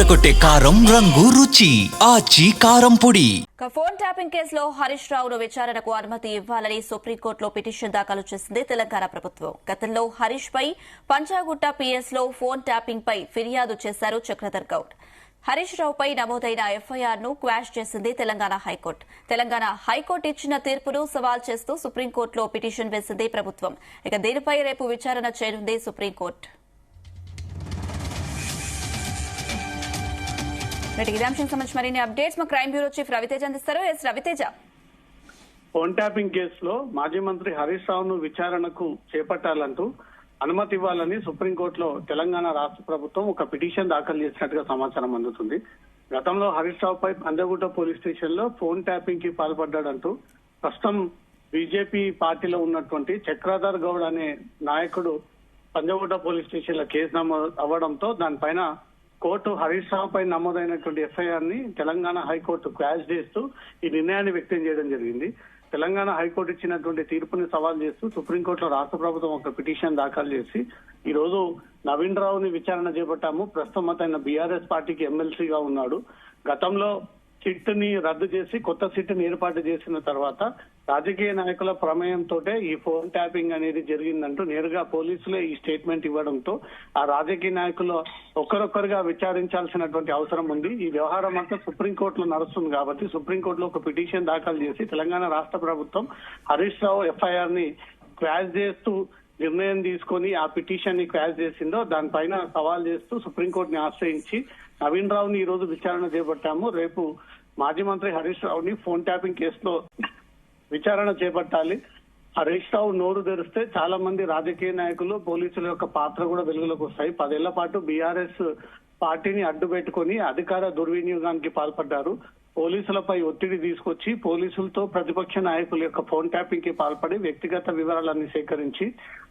అదరగొట్టే కారం రంగు రుచి ఆచి కారం పొడి. ఫోన్ ట్యాపింగ్ కేసులో హరీష్ రావును విచారణకు అనుమతి ఇవ్వాలని సుప్రీంకోర్టులో పిటిషన్ దాఖలు చేసింది తెలంగాణ ప్రభుత్వం. గతంలో హరీష్ పై పంచాగుట్ట పిఎస్ లో ఫోన్ ట్యాపింగ్ పై ఫిర్యాదు చేశారు చక్రధర్ గౌడ్. హరీష్ రావుపై నమోదైన ఎఫ్ఐఆర్ ను క్వాష్ చేసింది తెలంగాణ హైకోర్టు. తెలంగాణ హైకోర్టు ఇచ్చిన తీర్పును సవాల్ చేస్తూ సుప్రీంకోర్టులో పిటిషన్ వేసింది ప్రభుత్వం. ఇక దీనిపై రేపు విచారణ చేయనుంది సుప్రీంకోర్టు. ఇదే అంశం సంబంధించి మరిన్ని అప్డేట్స్ మా క్రైమ్ బ్యూరో చీఫ్ రవితేజ అందిస్తారు. రవితేజ, ఫోన్ ట్యాపింగ్ కేసులో మాజీ మంత్రి హరీష్ రావును విచారణకు చేపట్టాలంటూ అనుమతి ఇవ్వాలని సుప్రీంకోర్టులో తెలంగాణ రాష్ట్ర ప్రభుత్వం ఒక పిటిషన్ దాఖలు చేసినట్టుగా సమాచారం అందుతుంది. గతంలో హరీష్ రావుపై పంజాగుట్ట పోలీస్ స్టేషన్ లో ఫోన్ ట్యాపింగ్ కి పాల్పడ్డాడంటూ ప్రస్తుతం బీజేపీ పార్టీలో ఉన్నటువంటి చక్రధర్ గౌడ్ అనే నాయకుడు పంజాగుట్ట పోలీస్ స్టేషన్ లో కేసు నమోదు అవ్వడంతో దానిపైన కోర్టు హరీష్ రావు పై నమోదైనటువంటి ఎఫ్ఐఆర్ ని తెలంగాణ హైకోర్టు క్వాష్ చేస్తూ ఈ నిర్ణయాన్ని వ్యక్తం చేయడం జరిగింది. తెలంగాణ హైకోర్టు ఇచ్చినటువంటి తీర్పుని సవాల్ చేస్తూ సుప్రీంకోర్టులో రాష్ట్ర ప్రభుత్వం ఒక పిటిషన్ దాఖలు చేసి ఈ రోజు నవీన్ రావుని విచారణ చేపట్టాము. ప్రస్తుతం అతను బీఆర్ఎస్ పార్టీకి ఎమ్మెల్సీగా ఉన్నాడు. గతంలో సిట్ ని రద్దు చేసి కొత్త సిట్ ని ఏర్పాటు చేసిన తర్వాత రాజకీయ నాయకుల ప్రమేయంతో ఈ ఫోన్ ట్యాపింగ్ అనేది జరిగిందంటూ నేరుగా పోలీసులే ఈ స్టేట్మెంట్ ఇవ్వడంతో ఆ రాజకీయ నాయకులు ఒక్కరొక్కరుగా విచారించాల్సినటువంటి అవసరం ఉంది. ఈ వ్యవహారం అంతా సుప్రీంకోర్టులో నడుస్తుంది కాబట్టి సుప్రీంకోర్టులో ఒక పిటిషన్ దాఖలు చేసి తెలంగాణ రాష్ట్ర ప్రభుత్వం హరీష్ రావు ఎఫ్ఐఆర్ ని క్వాష్ చేస్తూ నిర్ణయం తీసుకొని ఆ పిటిషన్ ని క్వాష్ చేసిందో దానిపైన సవాల్ చేస్తూ సుప్రీంకోర్టుని ఆశ్రయించి నవీన్ రావుని ఈ రోజు విచారణ చేపట్టాము. రేపు మాజీ మంత్రి హరీష్ రావుని ఫోన్ ట్యాపింగ్ కేసులో విచారణ చేపట్టాలి. హరీష్ రావు నోరు తెరిస్తే చాలా మంది రాజకీయ నాయకులు పోలీసుల యొక్క పాత్ర కూడా వెలుగులోకి వస్తాయి. 10 ఏళ్ల పాటు బీఆర్ఎస్ పార్టీని అడ్డు పెట్టుకుని అధికార దుర్వినియోగానికి పాల్పడ్డారు. పోలీసులపై ఒత్తిడి తీసుకొచ్చి పోలీసులతో ప్రతిపక్ష నాయకుల యొక్క ఫోన్ ట్యాపింగ్ కి పాల్పడి వ్యక్తిగత వివరాలన్నీ సేకరించి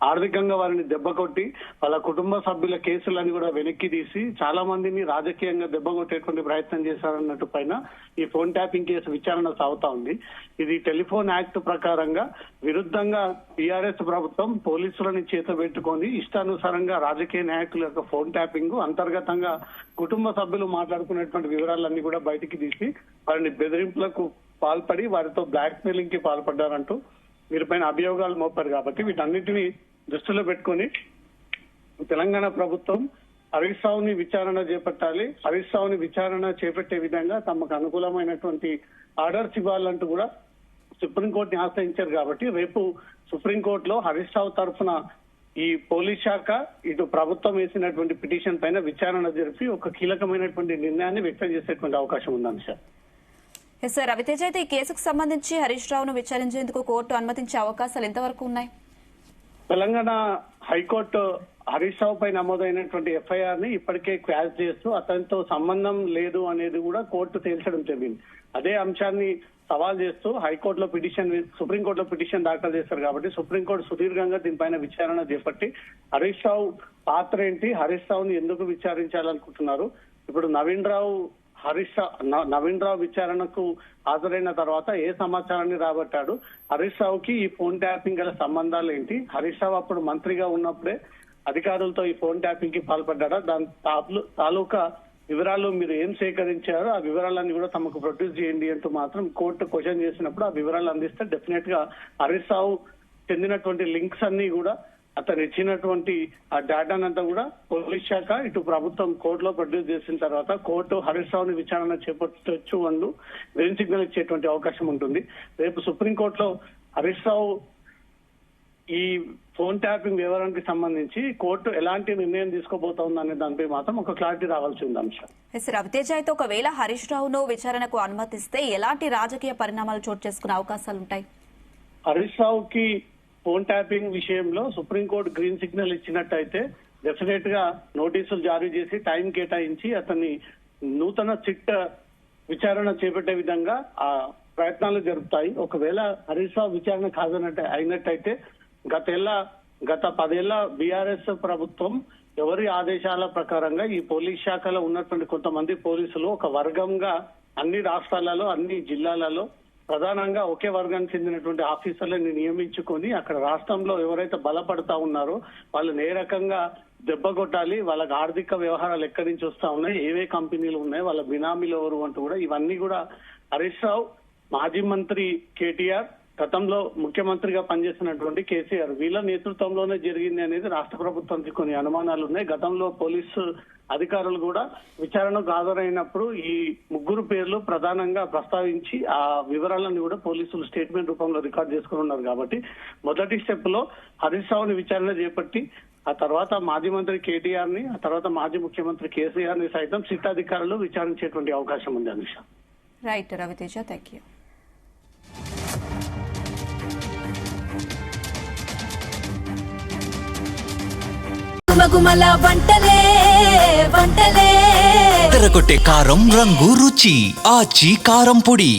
ఆర్థికంగా వారిని దెబ్బకొట్టి వాళ్ళ కుటుంబ సభ్యుల కేసులన్నీ కూడా వెనక్కి తీసి చాలా మందిని రాజకీయంగా దెబ్బకొట్టేటువంటి ప్రయత్నం చేశారన్నట్టు పైన ఈ ఫోన్ ట్యాపింగ్ కేసు విచారణ సాగుతా ఉంది. ఇది టెలిఫోన్ యాక్ట్ ప్రకారంగా విరుద్ధంగా టీఆర్ఎస్ ప్రభుత్వం పోలీసులని చేతబెట్టుకొని ఇష్టానుసారంగా రాజకీయ నాయకుల యొక్క ఫోన్ ట్యాపింగ్ అంతర్గతంగా కుటుంబ సభ్యులు మాట్లాడుకునేటువంటి వివరాలన్నీ కూడా బయటికి తీసి వారిని బెదిరింపులకు పాల్పడి వారితో బ్లాక్ మెయిలింగ్ కి పాల్పడ్డారంటూ వీరిపైన అభియోగాలు మోపారు. కాబట్టి వీటన్నిటిని దృష్టిలో పెట్టుకుని తెలంగాణ ప్రభుత్వం హరీష్ రావుని విచారణ చేపట్టాలి. హరీష్ రావుని విచారణ చేపట్టే విధంగా తమకు అనుకూలమైనటువంటి ఆర్డర్స్ ఇవ్వాలంటూ కూడా సుప్రీంకోర్టుని ఆశ్రయించారు. కాబట్టి రేపు సుప్రీంకోర్టులో హరీష్ రావు తరఫున ఈ పోలీస్ శాఖ ఇటు ప్రభుత్వం వేసినటువంటి పిటిషన్ పైన విచారణ జరిపి ఒక కీలకమైనటువంటి నిర్ణయాన్ని వ్యక్తం చేసేటువంటి అవకాశం ఉందని సార్. రవితేజ, అయితే ఈ కేసుకు సంబంధించి హరీష్ రావును విచారించేందుకు కోర్టు అనుమతించే అవకాశాలు ఎంతవరకు ఉన్నాయి? తెలంగాణ హైకోర్టు హరీష్ రావు పై నమోదైనటువంటి ఎఫ్ఐఆర్ ని ఇప్పటికే క్వాష్ చేస్తూ అతనితో సంబంధం లేదు అనేది కూడా కోర్టు తేల్చడం జరిగింది. అదే అంశాన్ని సవాల్ చేస్తూ హైకోర్టులో సుప్రీంకోర్టులో పిటిషన్ దాఖలు చేశారు. కాబట్టి సుప్రీంకోర్టు సుదీర్ఘంగా దీనిపైన విచారణ చేపట్టి హరీష్ రావు పాత్ర ఏంటి, హరీష్ రావుని ఎందుకు విచారించాలనుకుంటున్నారు, ఇప్పుడు నవీన్ రావు విచారణకు హాజరైన తర్వాత ఏ సమాచారాన్ని రాబట్టాడు, హరీష్ రావుకి ఈ ఫోన్ ట్యాపింగ్ గల సంబంధాలు ఏంటి, హరీష్ రావు అప్పుడు మంత్రిగా ఉన్నప్పుడే అధికారులతో ఈ ఫోన్ ట్యాపింగ్ కి పాల్పడ్డా, దాని తాలూకా వివరాలు మీరు ఏం సేకరించారో ఆ వివరాలన్నీ కూడా తమకు ప్రొడ్యూస్ చేయండి అంటూ మాత్రం కోర్టు క్వశ్చన్ చేసినప్పుడు ఆ వివరాలు అందిస్తే డెఫినెట్ గా హరీష్ రావు చెందినటువంటి లింక్స్ అన్ని కూడా అతను ఇచ్చినటువంటి ఆ డేటానంతా కూడా పోలీస్ శాఖ ఇటు ప్రభుత్వం కోర్టులో ప్రొడ్యూస్ చేసిన తర్వాత కోర్టు హరీష్ రావుని విచారణ చేపట్టొచ్చు అంటూ గ్రీన్ సిగ్నల్ ఇచ్చేటువంటి అవకాశం ఉంటుంది. రేపు సుప్రీంకోర్టులో హరీష్ రావు ఈ ఫోన్ ట్యాపింగ్ వివరానికి సంబంధించి కోర్టు ఎలాంటి నిర్ణయం తీసుకోబోతోంది అనే దానిపై మాత్రం ఒక క్లారిటీ రావాల్సి ఉంది అంశం. రవితేజ, అయితే ఒకవేళ హరీష్ రావును విచారణకు అనుమతిస్తే ఎలాంటి రాజకీయ పరిణామాలు చోటు చేసుకునే అవకాశాలు ఉంటాయి? హరీష్ రావుకి ఫోన్ ట్యాపింగ్ విషయంలో సుప్రీంకోర్టు గ్రీన్ సిగ్నల్ ఇచ్చినట్టయితే డెఫినెట్ గా నోటీసులు జారీ చేసి టైం కేటాయించి అతన్ని నూతన సిట్ విచారణ చేపట్టే విధంగా ఆ ప్రయత్నాలు జరుపుతాయి. ఒకవేళ హరీష్ రావు విచారణ అయినట్టయితే గత 10 ఏళ్ల బీఆర్ఎస్ ప్రభుత్వం ఎవరి ఆదేశాల ప్రకారంగా ఈ పోలీస్ శాఖలో ఉన్నటువంటి కొంతమంది పోలీసులు ఒక వర్గంగా అన్ని రాష్ట్రాలలో అన్ని జిల్లాలలో ప్రధానంగా ఒకే వర్గానికి చెందినటువంటి ఆఫీసర్లను నియమించుకొని అక్కడ రాష్ట్రంలో ఎవరైతే బలపడతా ఉన్నారో వాళ్ళని ఏ రకంగా దెబ్బ కొట్టాలి, వాళ్ళకి ఆర్థిక వ్యవహారాలు ఎక్కడి నుంచి వస్తా ఉన్నాయి, ఏవే కంపెనీలు ఉన్నాయి, వాళ్ళ బినామీలు ఎవరు అంటూ కూడా ఇవన్నీ కూడా హరీష్ రావు, మాజీ మంత్రి కేటీఆర్, గతంలో ముఖ్యమంత్రిగా పనిచేసినటువంటి కేసీఆర్ వీళ్ళ నేతృత్వంలోనే జరిగింది అనేది రాష్ట్ర ప్రభుత్వానికి కొన్ని అనుమానాలు ఉన్నాయి. గతంలో పోలీసు అధికారులు కూడా విచారణకు హాజరైనప్పుడు ఈ ముగ్గురు పేర్లు ప్రధానంగా ప్రస్తావించి ఆ వివరాలను కూడా పోలీసులు స్టేట్మెంట్ రూపంలో రికార్డ్ చేసుకుని ఉన్నారు. కాబట్టి మొదటి స్టెప్ లో హరీష్ రావుని విచారణ చేపట్టి ఆ తర్వాత మాజీ మంత్రి కేటీఆర్ ని, ఆ తర్వాత మాజీ ముఖ్యమంత్రి కేసీఆర్ ని సైతం సిట్ అధికారులు విచారించేటువంటి అవకాశం ఉంది. Anusha. Right Raviteja, thank you. గుమగుమల వంటలే వంటలే తెరకొట్టే కారం రంగు రుచి ఆచి కారం పొడి.